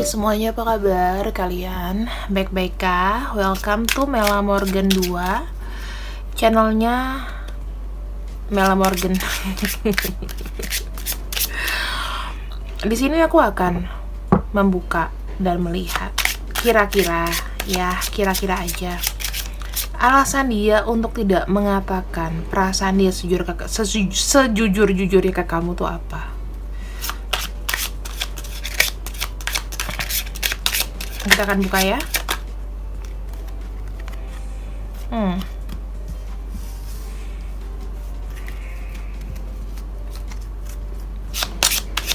Hai semuanya, apa kabar kalian? Baik-baik kah? Welcome to Mela Morgan 2, channelnya Mela Morgan. Di sini aku akan membuka dan melihat kira-kira aja alasan dia untuk tidak mengatakan perasaan dia sejujur-jujurnya ke kamu tuh apa. Kita akan buka ya.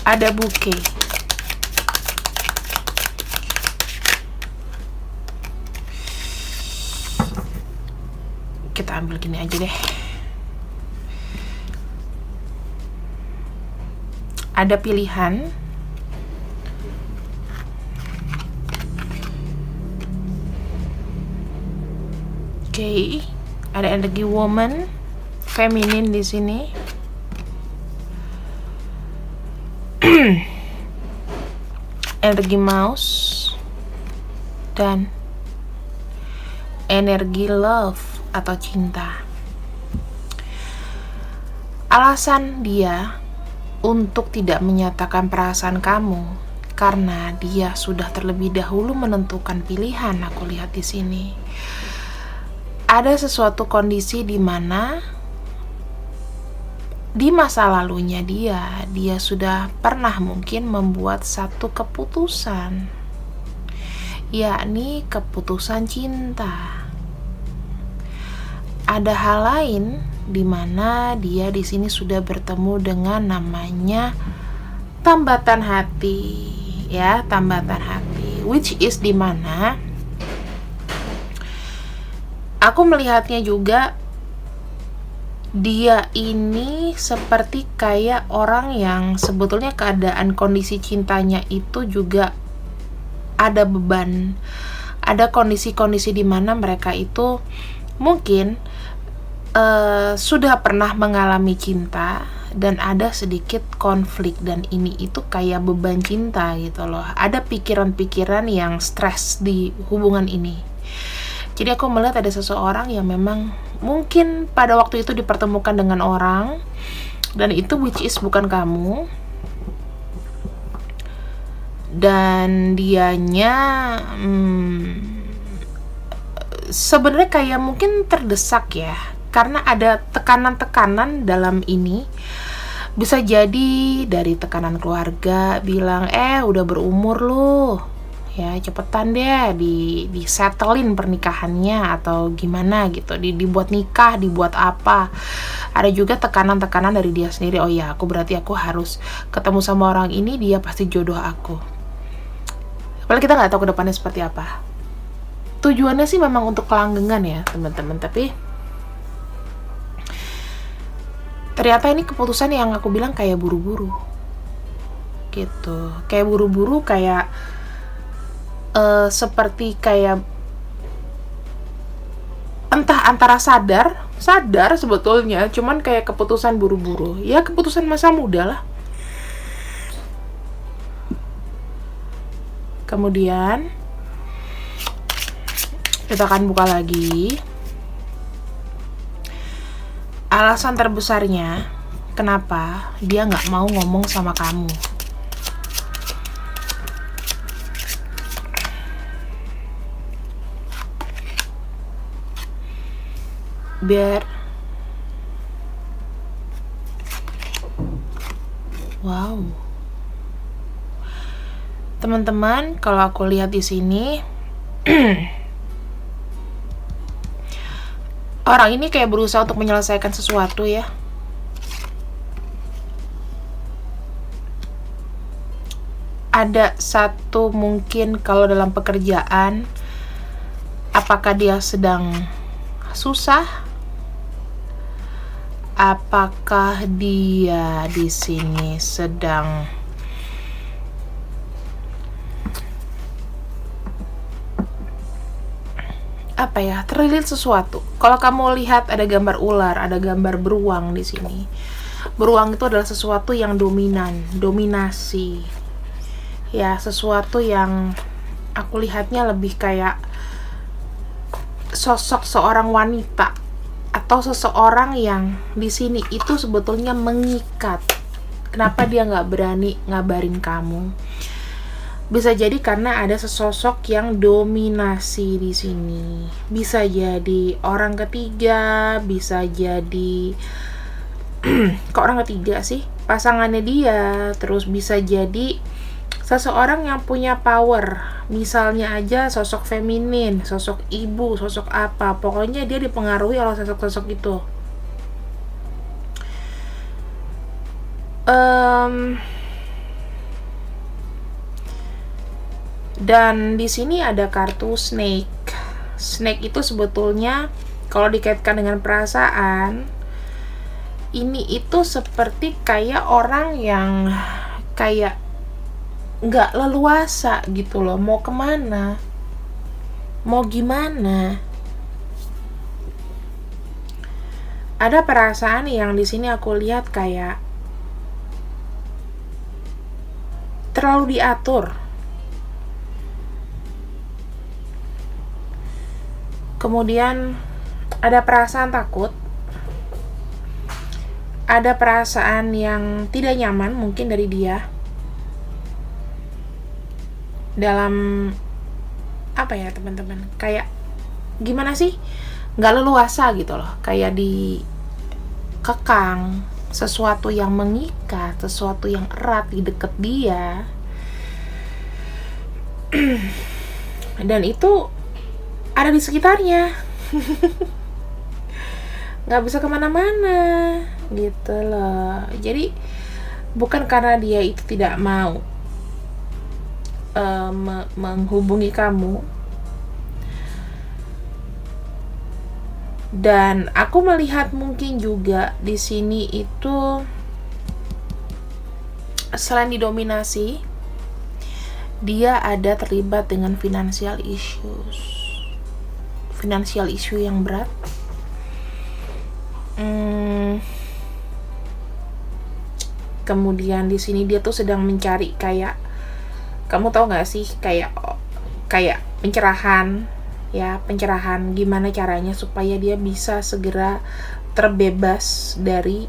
Ada bouquet. Kita ambil gini aja deh. Ada pilihan. Oke, ada energi woman, feminin di sini. Energi mouse dan energi love atau cinta. Alasan dia untuk tidak menyatakan perasaan kamu karena dia sudah terlebih dahulu menentukan pilihan. Aku lihat di sini. Ada sesuatu kondisi di mana di masa lalunya dia sudah pernah mungkin membuat satu keputusan, yakni keputusan cinta. Ada hal lain di mana dia di sini sudah bertemu dengan namanya tambatan hati, ya, tambatan hati, which is di mana aku melihatnya juga dia ini seperti kayak orang yang sebetulnya keadaan kondisi cintanya itu juga ada beban, ada kondisi-kondisi di mana mereka itu mungkin sudah pernah mengalami cinta dan ada sedikit konflik, dan ini itu kayak beban cinta gitu loh. Ada pikiran-pikiran yang stres di hubungan ini. Jadi aku melihat ada seseorang yang memang mungkin pada waktu itu dipertemukan dengan orang, dan itu which is bukan kamu, dan dianya sebenarnya kayak mungkin terdesak ya, karena ada tekanan-tekanan dalam ini. Bisa jadi dari tekanan keluarga bilang, udah berumur loh, ya cepetan deh di settlein pernikahannya atau gimana gitu, dibuat nikah, dibuat apa. Ada juga tekanan-tekanan dari dia sendiri, oh ya, aku harus ketemu sama orang ini, dia pasti jodoh aku. Padahal kita nggak tahu ke depannya seperti apa. Tujuannya sih memang untuk kelanggengan ya teman-teman, tapi ternyata ini keputusan yang aku bilang kayak buru-buru gitu, kayak buru-buru, kayak seperti kayak entah antara sadar sebetulnya, cuman kayak keputusan buru-buru, ya keputusan masa muda lah. Kemudian kita akan buka lagi alasan terbesarnya kenapa dia nggak mau ngomong sama kamu. Wow, teman-teman, kalau aku lihat di sini orang ini kayak berusaha untuk menyelesaikan sesuatu ya. Ada satu mungkin kalau dalam pekerjaan, apakah dia sedang susah? Apakah dia di sini sedang terlilit sesuatu? Kalau kamu lihat ada gambar ular, ada gambar beruang di sini. Beruang itu adalah sesuatu yang dominasi. Ya, sesuatu yang aku lihatnya lebih kayak sosok seorang wanita atau seseorang yang di sini itu sebetulnya mengikat. Kenapa dia nggak berani ngabarin kamu? Bisa jadi karena ada sesosok yang dominasi di sini. Bisa jadi orang ketiga, bisa jadi kok orang ketiga sih? Pasangannya dia, terus bisa jadi seseorang yang punya power. Misalnya aja sosok feminin, sosok ibu, sosok apa. Pokoknya dia dipengaruhi oleh sosok-sosok itu. Dan di sini ada kartu snake. Snake itu sebetulnya kalau dikaitkan dengan perasaan, ini itu seperti kayak orang yang kayak nggak leluasa gitu loh, mau kemana, mau gimana. Ada perasaan yang di sini aku lihat kayak terlalu diatur. Kemudian ada perasaan takut, ada perasaan yang tidak nyaman mungkin dari dia dalam apa ya teman-teman, kayak gimana sih, nggak leluasa gitu loh, kayak dikekang, sesuatu yang mengikat, sesuatu yang erat di deket dia. Dan itu ada di sekitarnya. Nggak bisa kemana-mana gitu loh. Jadi bukan karena dia itu tidak mau menghubungi kamu. Dan aku melihat mungkin juga di sini itu selain didominasi, dia ada terlibat dengan financial issue yang berat. Kemudian di sini dia tuh sedang mencari kayak, kamu tahu nggak sih, kayak pencerahan, ya, pencerahan gimana caranya supaya dia bisa segera terbebas dari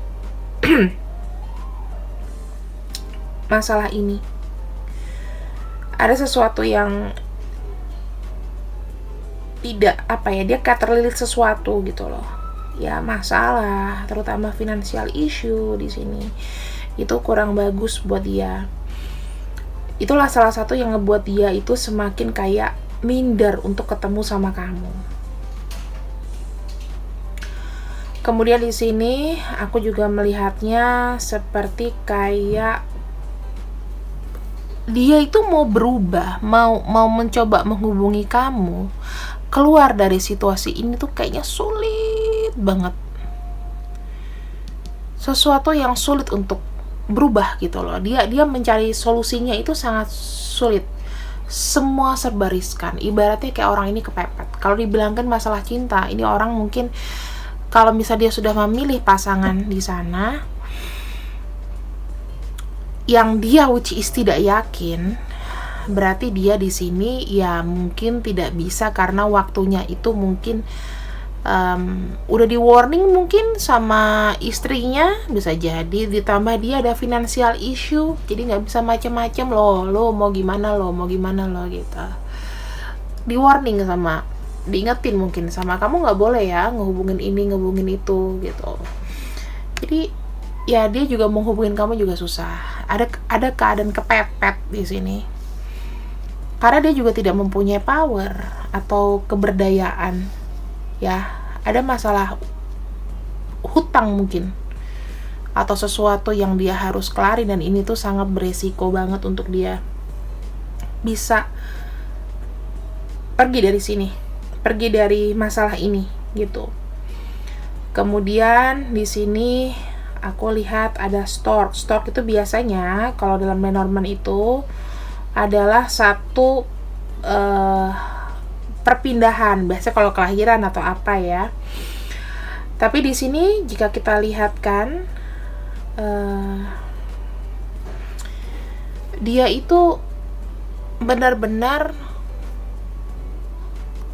masalah ini. Ada sesuatu yang tidak dia kayak terlilit sesuatu gitu loh. Ya, masalah, terutama financial issue di sini. Itu kurang bagus buat dia. Itulah salah satu yang ngebuat dia itu semakin kayak minder untuk ketemu sama kamu. Kemudian di sini aku juga melihatnya seperti kayak dia itu mau berubah, mau mencoba menghubungi kamu, keluar dari situasi ini tuh kayaknya sulit banget. Sesuatu yang sulit untuk berubah gitu loh. Dia mencari solusinya itu sangat sulit. Semua serba riskan. Ibaratnya kayak orang ini kepepet. Kalau dibilangkan masalah cinta, ini orang mungkin kalau misalnya dia sudah memilih pasangan di sana, yang dia which is tidak yakin, berarti dia di sini ya mungkin tidak bisa karena waktunya itu mungkin udah di warning mungkin sama istrinya, bisa jadi ditambah dia ada financial issue, jadi nggak bisa macam-macam lo mau gimana lo gitu, di warning sama diingetin mungkin sama kamu nggak boleh ya ngehubungin ini ngehubungin itu gitu. Jadi ya dia juga mau hubungin kamu juga susah. Ada keadaan kepepet di sini karena dia juga tidak mempunyai power atau keberdayaan. Ya, ada masalah hutang mungkin atau sesuatu yang dia harus kelari, dan ini tuh sangat beresiko banget untuk dia bisa pergi dari sini, pergi dari masalah ini gitu. Kemudian di sini aku lihat ada stork. Stork itu biasanya kalau dalam Lenormand itu adalah satu perpindahan, biasanya kalau kelahiran atau apa ya. Tapi di sini jika kita lihatkan dia itu benar-benar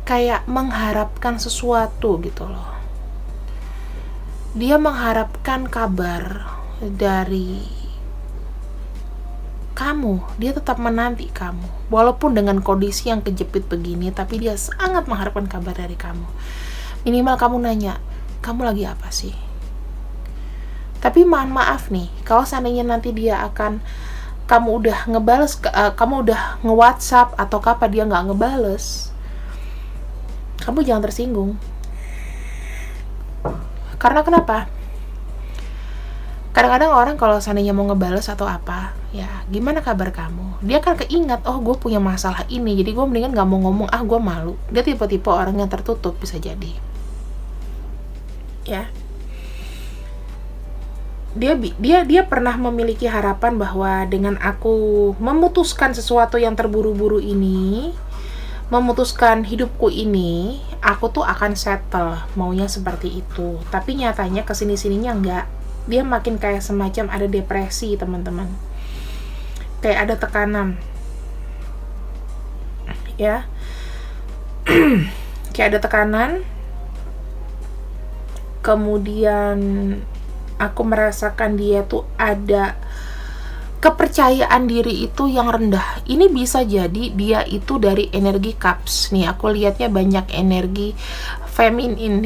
kayak mengharapkan sesuatu gitu loh. Dia mengharapkan kabar dari kamu, dia tetap menanti kamu. Walaupun dengan kondisi yang kejepit begini, tapi dia sangat mengharapkan kabar dari kamu. Minimal kamu nanya, kamu lagi apa sih? Tapi mohon maaf nih, kalau seandainya nanti dia akan, kamu udah ngebales, kamu udah nge-WhatsApp atau apa dia nggak ngebales, kamu jangan tersinggung. Karena kenapa? Kadang-kadang orang kalau seandainya mau ngebales atau apa, ya gimana kabar kamu? Dia kan keingat, oh gue punya masalah ini, jadi gue mendingan gak mau ngomong, gue malu. Dia tipe-tipe orang yang tertutup, bisa jadi. Ya. Dia pernah memiliki harapan bahwa dengan aku memutuskan sesuatu yang terburu-buru ini, memutuskan hidupku ini, aku tuh akan settle, maunya seperti itu. Tapi nyatanya kesini-sininya enggak. Dia makin kayak semacam ada depresi, teman-teman. Kayak ada tekanan. Ya. Kayak ada tekanan. Kemudian aku merasakan dia tuh ada kepercayaan diri itu yang rendah. Ini bisa jadi dia itu dari energi cups. Nih, aku lihatnya banyak energi feminin.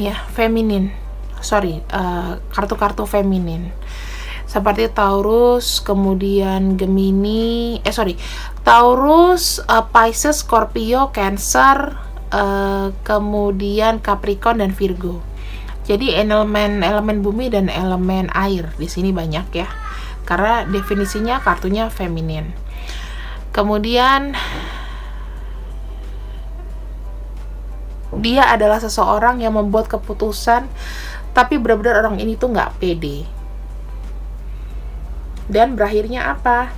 Kartu-kartu feminin. Seperti Taurus, kemudian Gemini, Taurus, Pisces, Scorpio, Cancer, kemudian Capricorn dan Virgo. Jadi elemen bumi dan elemen air di sini banyak ya. Karena definisinya kartunya feminin. Kemudian dia adalah seseorang yang membuat keputusan, tapi benar-benar orang ini tuh nggak pede. Dan berakhirnya apa?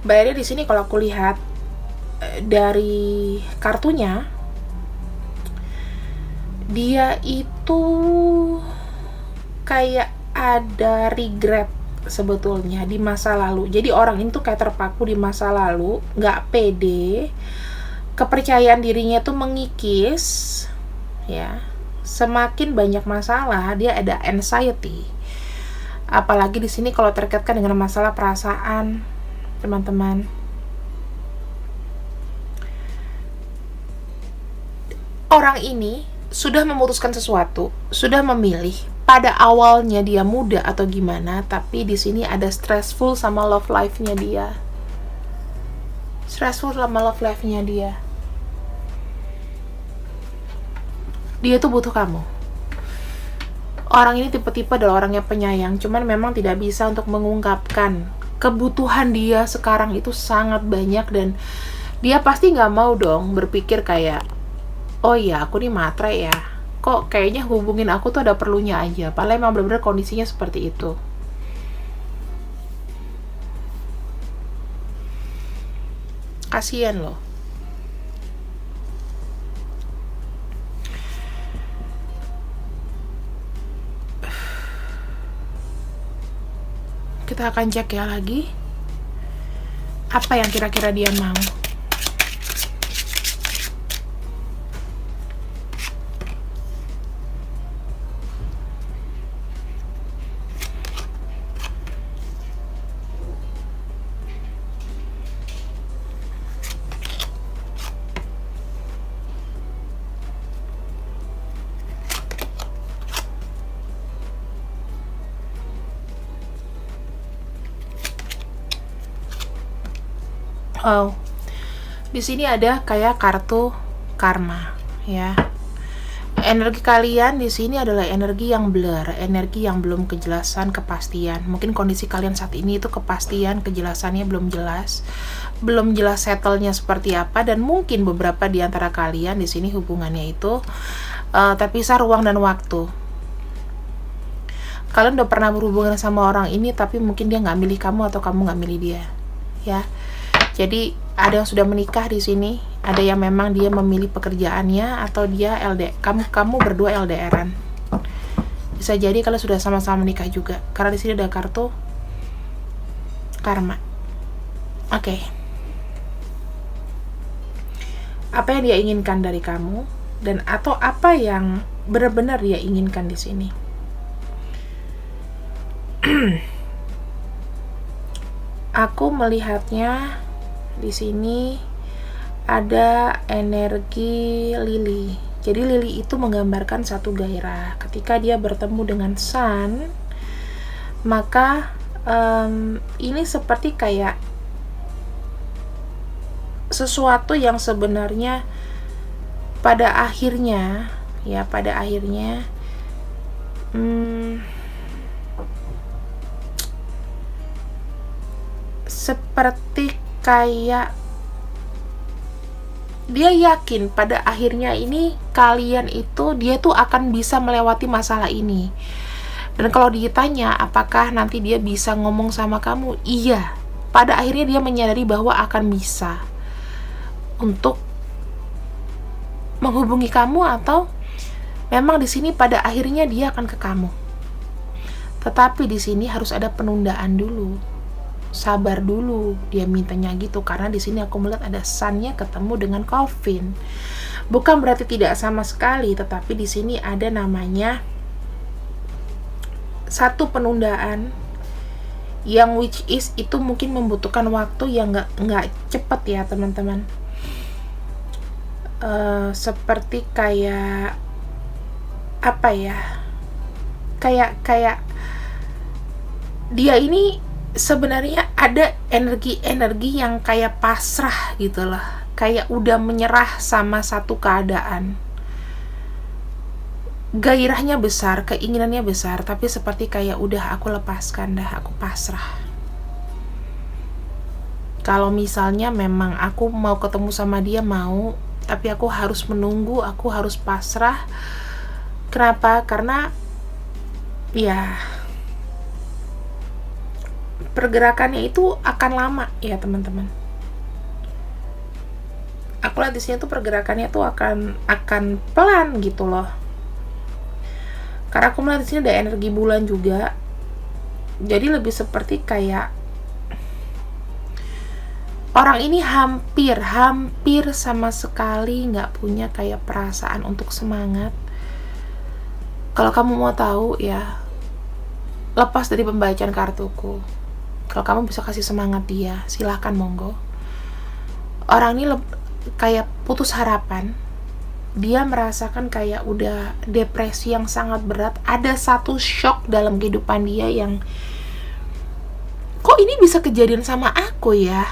Berakhirnya di sini kalau aku lihat dari kartunya, dia itu kayak ada regret sebetulnya di masa lalu. Jadi orang itu kayak terpaku di masa lalu, nggak pede, kepercayaan dirinya tuh mengikis, ya. Semakin banyak masalah, dia ada anxiety. Apalagi di sini kalau terkaitkan dengan masalah perasaan, teman-teman. Orang ini sudah memutuskan sesuatu, sudah memilih. Pada awalnya dia muda atau gimana, tapi di sini ada stressful sama love life-nya dia. Stressful sama love life-nya dia. Dia tuh butuh kamu. Orang ini tipe-tipe adalah orang yang penyayang, cuman memang tidak bisa untuk mengungkapkan kebutuhan dia sekarang itu sangat banyak, dan dia pasti nggak mau dong berpikir kayak, oh ya aku nih matre ya, kok kayaknya hubungin aku tuh ada perlunya aja, padahal emang benar-benar kondisinya seperti itu. Kasian loh. Kita akan cek ya lagi apa yang kira-kira dia mau. Oh, di sini ada kayak kartu karma, ya. Energi kalian di sini adalah energi yang blur, energi yang belum kejelasan, kepastian. Mungkin kondisi kalian saat ini itu kepastian, kejelasannya belum jelas settle-nya seperti apa, dan mungkin beberapa di antara kalian di sini hubungannya itu terpisah ruang dan waktu. Kalian udah pernah berhubungan sama orang ini, tapi mungkin dia nggak milih kamu atau kamu nggak milih dia, ya. Jadi ada yang sudah menikah di sini, ada yang memang dia memilih pekerjaannya, atau dia kamu berdua LDRan. Bisa jadi kalian sudah sama-sama menikah juga, karena di sini ada kartu karma. Oke. Apa yang dia inginkan dari kamu, dan atau apa yang benar-benar dia inginkan di sini. Aku melihatnya di sini ada energi lili. Jadi lili itu menggambarkan satu gairah. Ketika dia bertemu dengan sun, maka ini seperti kayak sesuatu yang sebenarnya pada akhirnya seperti kayak dia yakin pada akhirnya ini kalian itu, dia tuh akan bisa melewati masalah ini. Dan kalau ditanya apakah nanti dia bisa ngomong sama kamu, iya, pada akhirnya dia menyadari bahwa akan bisa untuk menghubungi kamu, atau memang di sini pada akhirnya dia akan ke kamu. Tetapi di sini harus ada penundaan dulu, sabar dulu, dia mintanya gitu, karena di sini aku melihat ada sun-nya ketemu dengan coffin. Bukan berarti tidak sama sekali, tetapi di sini ada namanya satu penundaan yang which is itu mungkin membutuhkan waktu yang nggak cepet ya teman-teman. Seperti kayak apa ya, kayak dia ini sebenarnya ada energi yang kayak pasrah gitu loh, kayak udah menyerah sama satu keadaan. Gairahnya besar, keinginannya besar, tapi seperti kayak udah aku lepaskan dah, aku pasrah. Kalau misalnya memang aku mau ketemu sama dia, mau, tapi aku harus menunggu, aku harus pasrah. Kenapa? Karena ya pergerakannya itu akan lama ya teman-teman. Aku lihat di sini tuh pergerakannya tuh akan pelan gitu loh. Karena aku melihat di sini ada energi bulan juga. Jadi lebih seperti kayak orang ini hampir sama sekali nggak punya kayak perasaan untuk semangat. Kalau kamu mau tahu ya, lepas dari pembacaan kartuku, kalau kamu bisa kasih semangat dia, silahkan monggo. Orang ini kayak putus harapan. Dia merasakan kayak udah depresi yang sangat berat. Ada satu shock dalam kehidupan dia yang, kok ini bisa kejadian sama aku ya?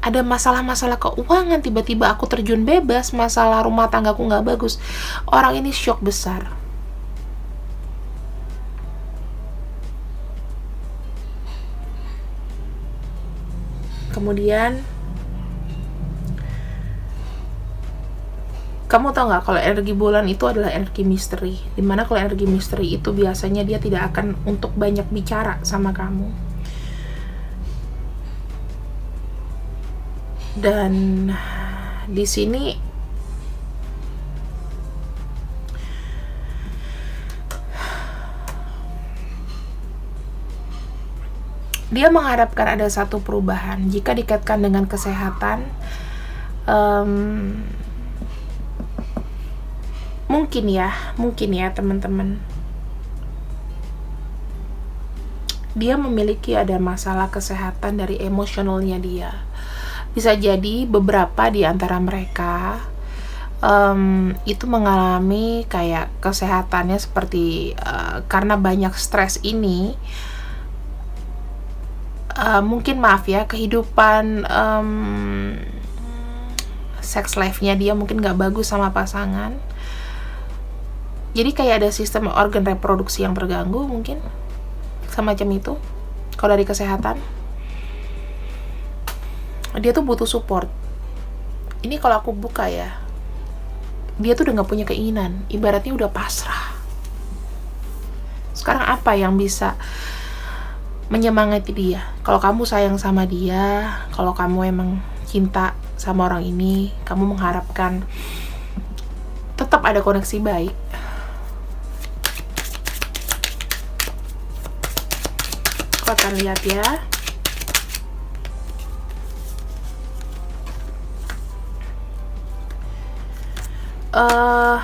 Ada masalah-masalah keuangan, tiba-tiba aku terjun bebas, masalah rumah tanggaku nggak bagus. Orang ini shock besar. Kemudian kamu tahu nggak kalau energi bulan itu adalah energi misteri, dimana kalau energi misteri itu biasanya dia tidak akan untuk banyak bicara sama kamu. Dan di sini dia mengharapkan ada satu perubahan. Jika dikaitkan dengan kesehatan, mungkin ya teman-teman, dia memiliki ada masalah kesehatan dari emosionalnya dia. Bisa jadi beberapa di antara mereka itu mengalami kayak kesehatannya seperti karena banyak stres ini, mungkin maaf ya, kehidupan sex life-nya dia mungkin gak bagus sama pasangan. Jadi kayak ada sistem organ reproduksi yang terganggu mungkin, semacam itu. Kalau dari kesehatan, dia tuh butuh support. Ini kalau aku buka ya, dia tuh udah gak punya keinginan, ibaratnya udah pasrah. Sekarang apa yang bisa menyemangati dia? Kalau kamu sayang sama dia, kalau kamu emang cinta sama orang ini, kamu mengharapkan tetap ada koneksi baik, aku akan lihat ya. eh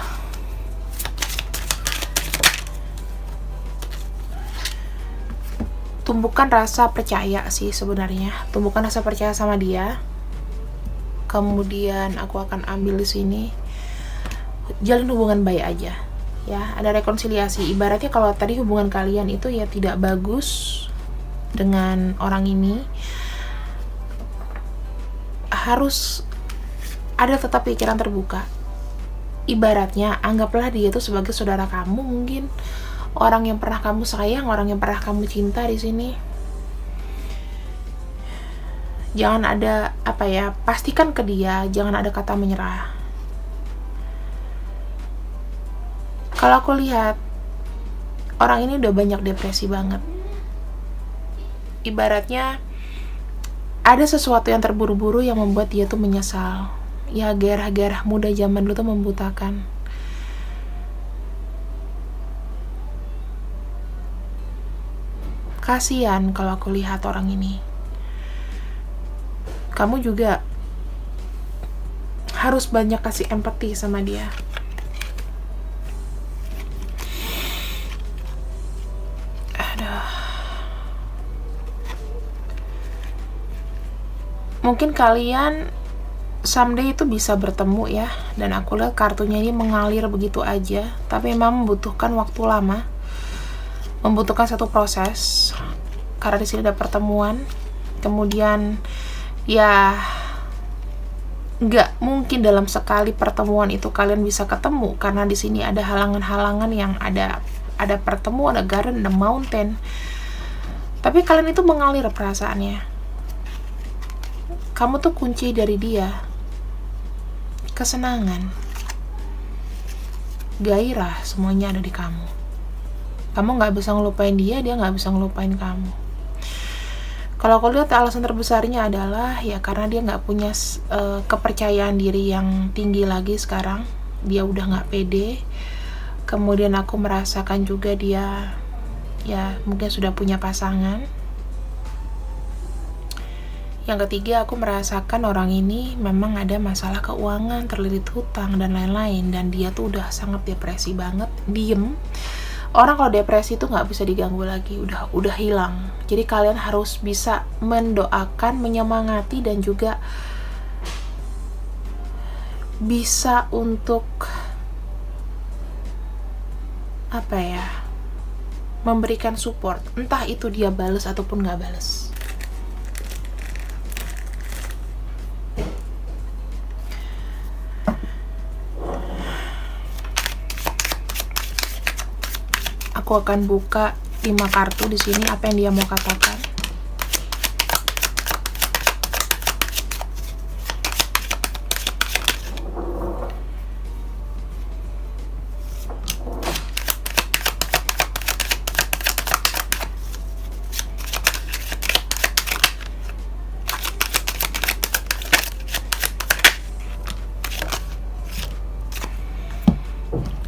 tumbuhkan rasa percaya sih sebenarnya, tumbuhkan rasa percaya sama dia. Kemudian aku akan ambil di sini, jalin hubungan baik aja ya, ada rekonsiliasi. Ibaratnya kalau tadi hubungan kalian itu ya tidak bagus dengan orang ini, harus ada tetap pikiran terbuka. Ibaratnya anggaplah dia itu sebagai saudara kamu, mungkin orang yang pernah kamu sayang, orang yang pernah kamu cinta di sini. Jangan ada pastikan ke dia, jangan ada kata menyerah. Kalau aku lihat orang ini udah banyak depresi banget. Ibaratnya ada sesuatu yang terburu-buru yang membuat dia tuh menyesal. Ya, gairah-gairah muda zaman dulu tuh membutakan. Kasian kalau aku lihat orang ini. Kamu juga harus banyak kasih empati sama dia. Aduh. Mungkin kalian someday itu bisa bertemu ya, dan aku lihat kartunya ini mengalir begitu aja, tapi memang membutuhkan waktu lama, membutuhkan satu proses. Karena di sini ada pertemuan, kemudian ya nggak mungkin dalam sekali pertemuan itu kalian bisa ketemu, karena di sini ada halangan-halangan yang ada pertemuan, ada garden, ada mountain. Tapi kalian itu mengalir perasaannya. Kamu tuh kunci dari dia, kesenangan, gairah, semuanya ada di kamu. Kamu nggak bisa ngelupain dia, dia nggak bisa ngelupain kamu. Kalau aku lihat alasan terbesarnya adalah ya karena dia nggak punya kepercayaan diri yang tinggi lagi sekarang. Dia udah nggak pede. Kemudian aku merasakan juga dia ya mungkin sudah punya pasangan. Yang ketiga, aku merasakan orang ini memang ada masalah keuangan, terlilit hutang dan lain-lain, dan dia tuh udah sangat depresi banget, diem. Orang kalau depresi itu nggak bisa diganggu lagi, udah hilang. Jadi kalian harus bisa mendoakan, menyemangati, dan juga bisa untuk memberikan support, entah itu dia bales ataupun nggak bales. Aku akan buka 5 kartu di sini, apa yang dia mau katakan.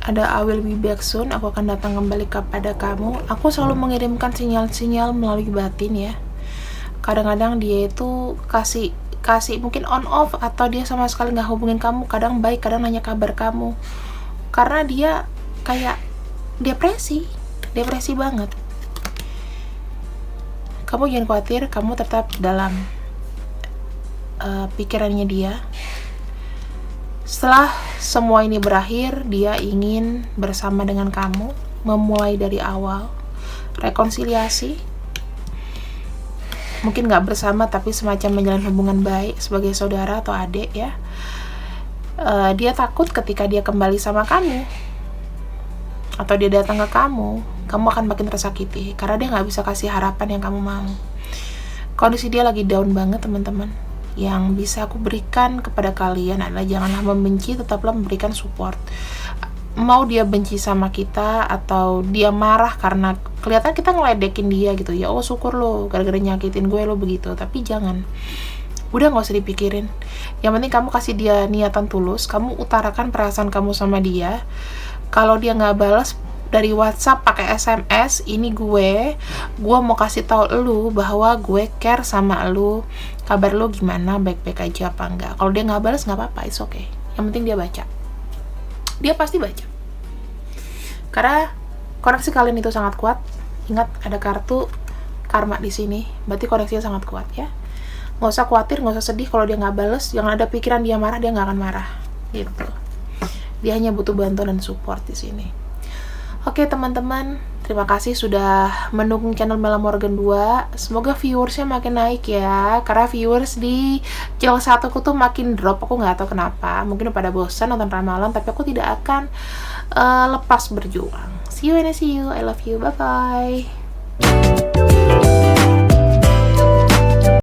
Ada I will be back soon, aku akan datang kembali kepada kamu. Aku selalu mengirimkan sinyal-sinyal melalui batin ya. Kadang-kadang dia itu kasih mungkin on off, atau dia sama sekali nggak hubungin kamu. Kadang baik, kadang nanya kabar kamu. Karena dia kayak depresi banget. Kamu jangan khawatir, kamu tetap dalam pikirannya dia. Setelah semua ini berakhir, dia ingin bersama dengan kamu, memulai dari awal, rekonsiliasi. Mungkin nggak bersama, tapi semacam menjalin hubungan baik sebagai saudara atau adik ya. Dia takut ketika dia kembali sama kamu, atau dia datang ke kamu akan makin tersakiti, karena dia nggak bisa kasih harapan yang kamu mau. Kondisi dia lagi down banget, teman-teman. Yang bisa aku berikan kepada kalian adalah janganlah membenci, tetaplah memberikan support. Mau dia benci sama kita atau dia marah karena kelihatan kita ngeledekin dia gitu ya, oh syukur lo gara-gara nyakitin gue lo begitu, tapi jangan, udah nggak usah dipikirin. Yang penting kamu kasih dia niatan tulus, kamu utarakan perasaan kamu sama dia. Kalau dia nggak balas dari WhatsApp pakai SMS, ini gue mau kasih tahu lu bahwa gue care sama lu, kabar lu gimana, baik-baik aja apa enggak. Kalau dia nggak balas nggak apa-apa, it's okay, yang penting dia baca. dia pasti baca. Karena koneksi kalian itu sangat kuat. Ingat, ada kartu karma di sini, berarti koneksinya sangat kuat ya. Nggak usah khawatir, nggak usah sedih kalau dia nggak bales. Jangan ada pikiran dia marah, dia nggak akan marah gitu. Dia hanya butuh bantuan dan support di sini. Oke teman-teman, terima kasih sudah mendukung channel Mela Morgan 2. Semoga viewersnya makin naik ya. Karena viewers di channel 1 aku tuh makin drop. Aku nggak tahu kenapa. Mungkin udah pada bosan nonton ramalan, tapi aku tidak akan lepas berjuang. See you and I see you. I love you. Bye-bye.